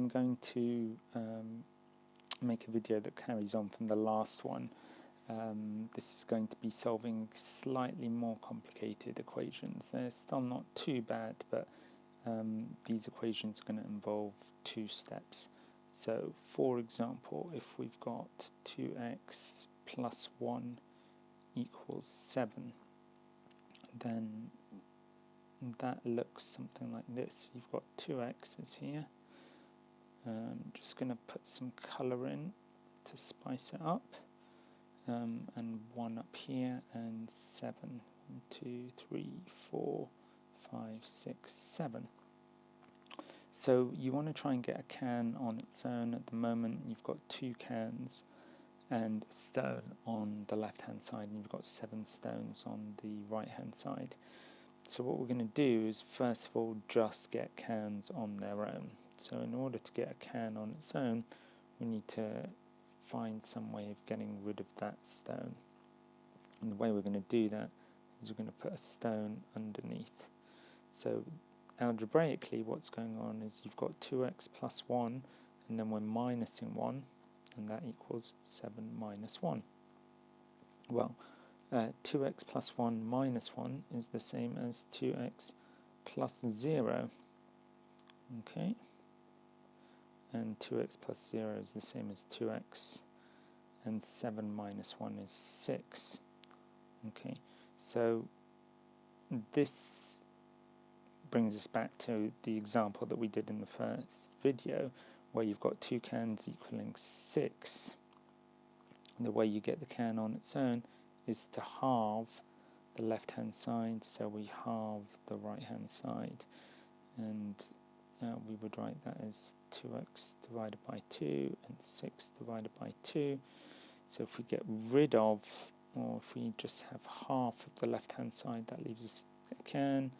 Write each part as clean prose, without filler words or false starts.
I'm going to make a video that carries on from the last one. This is going to be solving slightly more complicated equations. They're still not too bad, but these equations are going to involve two steps. So, for example, if we've got 2x plus 1 equals 7, then that looks something like this. You've got 2x's here. I'm just going to put some colour in to spice it up. And 1 up here, and 7. 1, 2, 3, 4, 5, 6, 7. So you want to try and get a can on its own. At the moment you've got 2 cans and a stone on the left hand side, and you've got 7 stones on the right hand side. So what we're going to do is first of all just get cans on their own. So in order to get a can on its own, we need to find some way of getting rid of that stone. And the way we're going to do that is we're going to put a stone underneath. So algebraically what's going on is you've got 2x plus 1, and then we're minusing 1, and that equals 7 minus 1. Well, 2x plus 1 minus 1 is the same as 2x plus 0. Okay, and 2x plus 0 is the same as 2x, and 7 minus 1 is 6. Okay, so this brings us back to the example that we did in the first video, where you've got 2 cans equaling 6. And the way you get the can on its own is to halve the left hand side, so we halve the right hand side, and we would write that as 2x divided by 2 and 6 divided by 2. So if we get rid of, or if we just have half of the left hand side, that leaves us a can,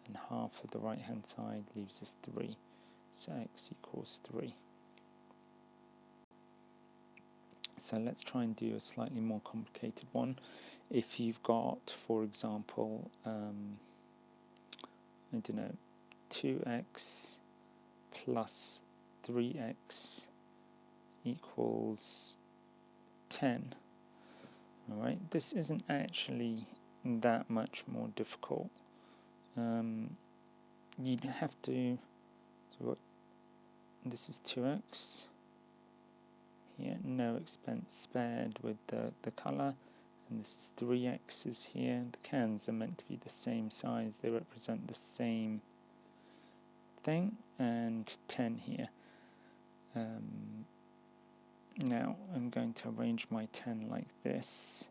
and half of the right hand side leaves us 3. So x equals 3. So let's try and do a slightly more complicated one. If you've got, for example, I don't know, 2x plus 3x equals 10. Alright, this isn't actually that much more difficult. You'd have to, so what, this is 2x. Here, no expense spared with the colour, and this is 3x's here. The cans are meant to be the same size, they represent the same thing, and 10 here. Now I'm going to arrange my 10 like this.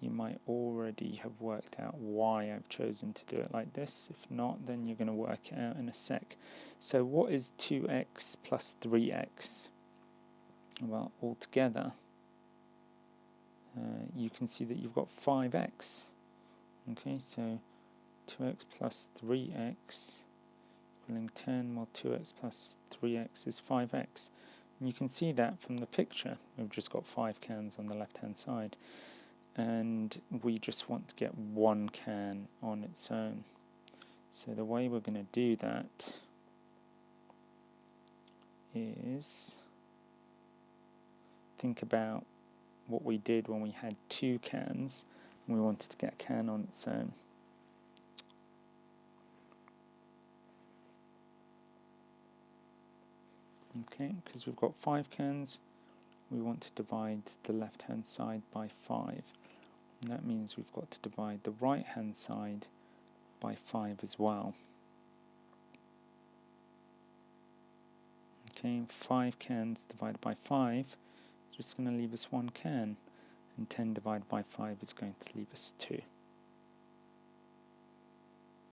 You might already have worked out why I've chosen to do it like this. If not, then you're going to work it out in a sec. So what is 2x plus 3x? Well, altogether, you can see that you've got 5x. Okay, so 2x plus 3x equaling 10, well 2x plus 3x is 5x. And you can see that from the picture. We've just got 5 cans on the left hand side, and we just want to get 1 can on its own. So the way we're going to do that is think about what we did when we had 2 cans and we wanted to get a can on its own. Okay, because we've got 5 cans, we want to divide the left hand side by 5. And that means we've got to divide the right hand side by 5 as well. Okay, 5 cans divided by 5 is just going to leave us 1 can, and 10 divided by 5 is going to leave us 2.